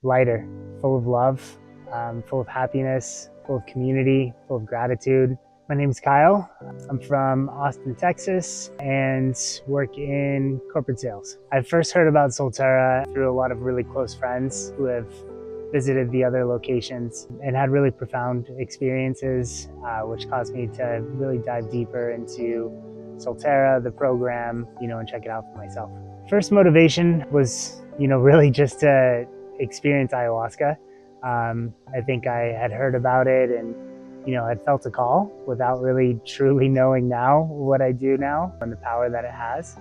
lighter, full of love, full of happiness, full of community, full of gratitude. My name is Kyle. I'm from Austin, Texas, and work in corporate sales. I first heard about Soltara through a lot of really close friends who have visited the other locations and had really profound experiences, which caused me to really dive deeper into Soltara, the program, and check it out for myself. First motivation was, really just to experience ayahuasca. I think I had heard about it and, had felt a call without really truly knowing now what I do now and the power that it has.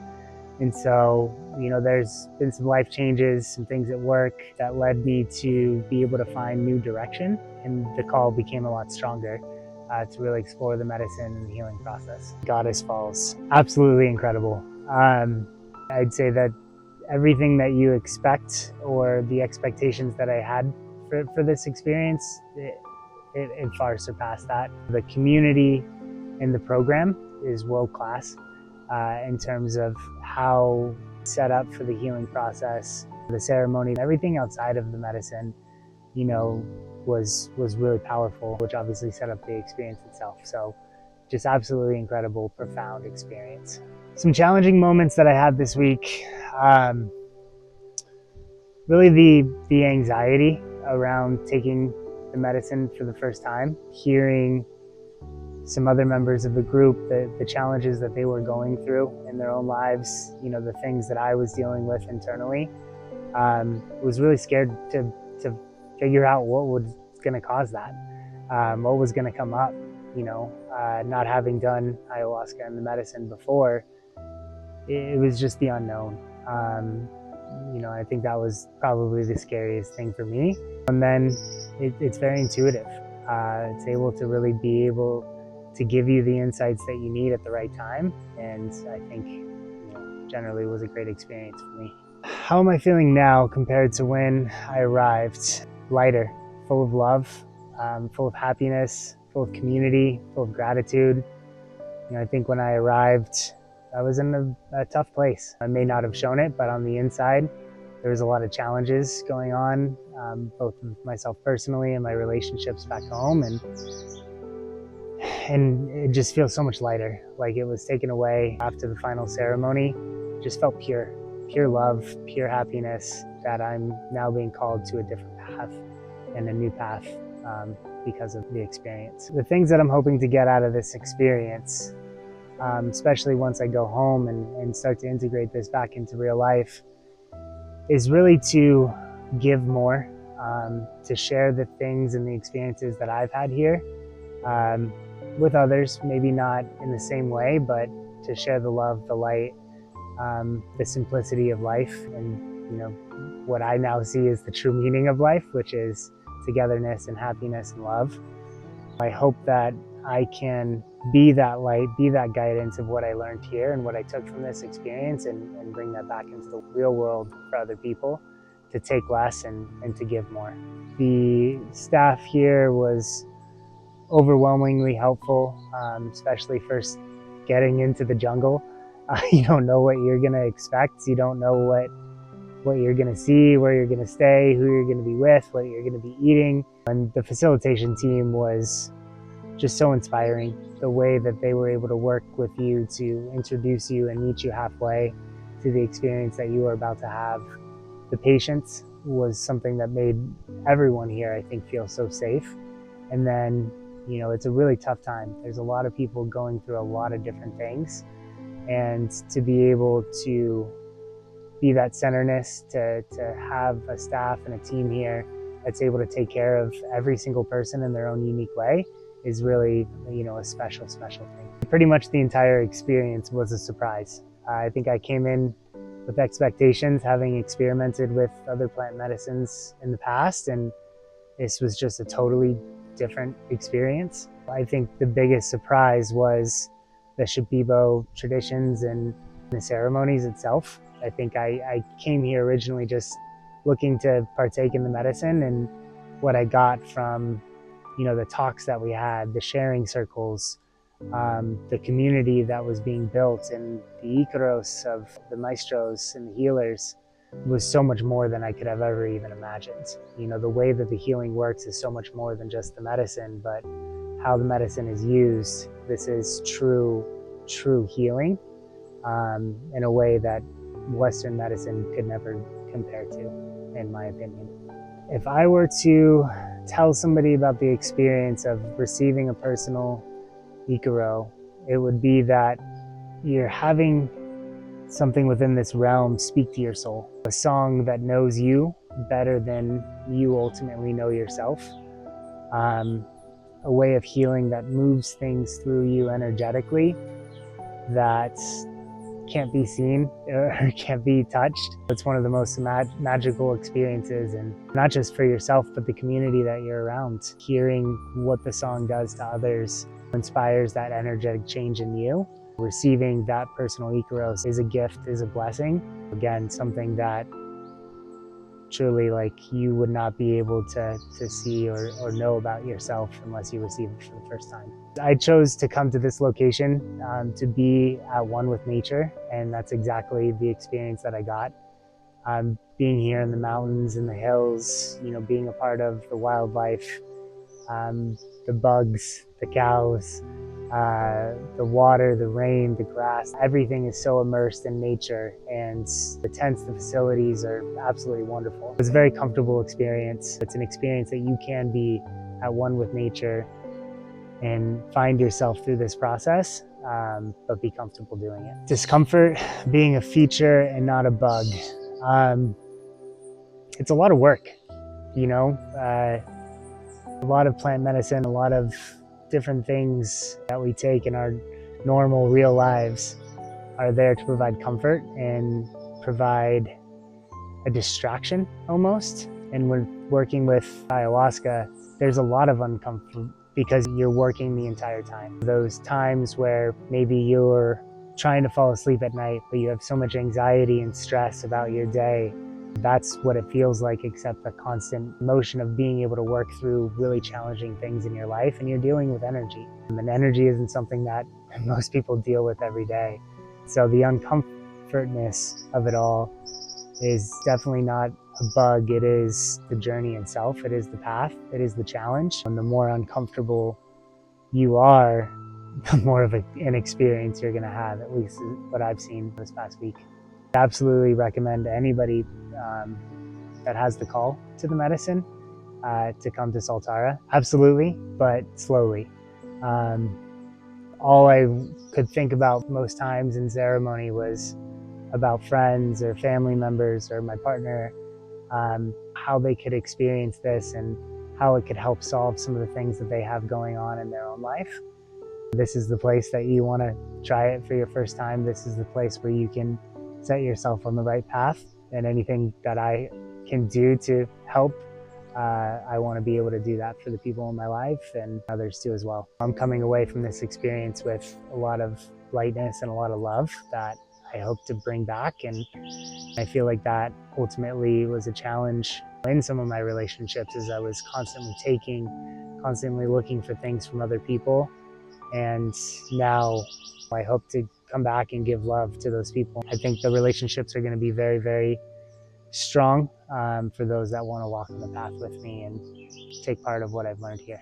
And so, there's been some life changes, some things at work that led me to be able to find new direction. And the call became a lot stronger to really explore the medicine and the healing process. Goddess Falls, absolutely incredible. I'd say that everything that you expect or the expectations that I had for this experience, it far surpassed that. The community in the program is world-class in terms of how set up for the healing process, the ceremony, everything outside of the medicine, was really powerful, which obviously set up the experience itself. So just absolutely incredible, profound experience. Some challenging moments that I had this week, really the anxiety around taking the medicine for the first time, hearing some other members of the group, the challenges that they were going through in their own lives, the things that I was dealing with internally. Was really scared to figure out what was gonna cause that, what was gonna come up, not having done ayahuasca and the medicine before, it was just the unknown. I think that was probably the scariest thing for me. And then it's very intuitive. It's able to really be able to give you the insights that you need at the right time. And I think, generally was a great experience for me. How am I feeling now compared to when I arrived? Lighter, full of love, full of happiness, full of community, full of gratitude. I think when I arrived, I was in a tough place. I may not have shown it, but on the inside, there was a lot of challenges going on, both with myself personally and my relationships back home. And it just feels so much lighter, like it was taken away after the final ceremony. It just felt pure love, pure happiness, that I'm now being called to a different path and a new path because of the experience. The things that I'm hoping to get out of this experience, especially once I go home and start to integrate this back into real life, is really to give more, to share the things and the experiences that I've had here with others, maybe not in the same way, but to share the love, the light, the simplicity of life, and what I now see is the true meaning of life, which is togetherness and happiness and love. I hope that I can be that light, be that guidance of what I learned here and what I took from this experience, and bring that back into the real world for other people, to take less and to give more. The staff here was overwhelmingly helpful, especially first getting into the jungle. You don't know what you're gonna expect. You don't know what you're gonna see, where you're gonna stay, who you're gonna be with, what you're gonna be eating. And the facilitation team was just so inspiring. The way that they were able to work with you to introduce you and meet you halfway to the experience that you were about to have. The patience was something that made everyone here, I think, feel so safe. And then, it's a really tough time. There's a lot of people going through a lot of different things. And to be able to be that centerness, to have a staff and a team here that's able to take care of every single person in their own unique way is really, a special thing. Pretty much the entire experience was a surprise. I think I came in with expectations, having experimented with other plant medicines in the past, and this was just a totally different experience. I think the biggest surprise was the Shipibo traditions and the ceremonies itself. I think I came here originally just looking to partake in the medicine, and what I got from the talks that we had, the sharing circles, the community that was being built, and the Ícaros of the Maestros and the healers, was so much more than I could have ever even imagined. You know, the way that the healing works is so much more than just the medicine, but how the medicine is used. This is true healing in a way that Western medicine could never compare to, in my opinion. If I were to tell somebody about the experience of receiving a personal Ícaro, it would be that you're having something within this realm speak to your soul. A song that knows you better than you ultimately know yourself. A way of healing that moves things through you energetically that can't be seen or can't be touched. It's one of the most magical experiences, and not just for yourself, but the community that you're around. Hearing what the song does to others inspires that energetic change in you. Receiving that personal Ícaros is a gift, is a blessing. Again, something that truly you would not be able to see or know about yourself unless you receive it for the first time. I chose to come to this location to be at one with nature, and that's exactly the experience that I got. Being here in the mountains and the hills, you know, being a part of the wildlife, the bugs, the cows, the water, the rain, the grass, everything is so immersed in nature, and the tents, the facilities are absolutely wonderful. It's a very comfortable experience. It's an experience that you can be at one with nature and find yourself through this process, but be comfortable doing it. Discomfort being a feature and not a bug. It's a lot of work, you know, a lot of plant medicine, a lot of different things that we take in our normal real lives are there to provide comfort and provide a distraction almost. And when working with ayahuasca, there's a lot of uncomfort because you're working the entire time. Those times where maybe you're trying to fall asleep at night, but you have so much anxiety and stress about your day. That's what it feels like, except the constant motion of being able to work through really challenging things in your life, and you're dealing with energy. And energy isn't something that most people deal with every day. So the uncomfortness of it all is definitely not a bug. It is the journey itself. It is the path. It is the challenge. And the more uncomfortable you are, the more of an experience you're going to have, at least what I've seen this past week. I absolutely recommend anybody that has the call to the medicine to come to Soltara. Absolutely, but slowly. All I could think about most times in ceremony was about friends or family members or my partner, how they could experience this and how it could help solve some of the things that they have going on in their own life. This is the place that you want to try it for your first time. This is the place where you can set yourself on the right path, and anything that I can do to help, I want to be able to do that for the people in my life and others too as well. I'm coming away from this experience with a lot of lightness and a lot of love that I hope to bring back, and I feel like that ultimately was a challenge in some of my relationships, as I was constantly taking, constantly looking for things from other people, and now I hope to come back and give love to those people. I think the relationships are going to be very, very strong for those that want to walk on the path with me and take part of what I've learned here.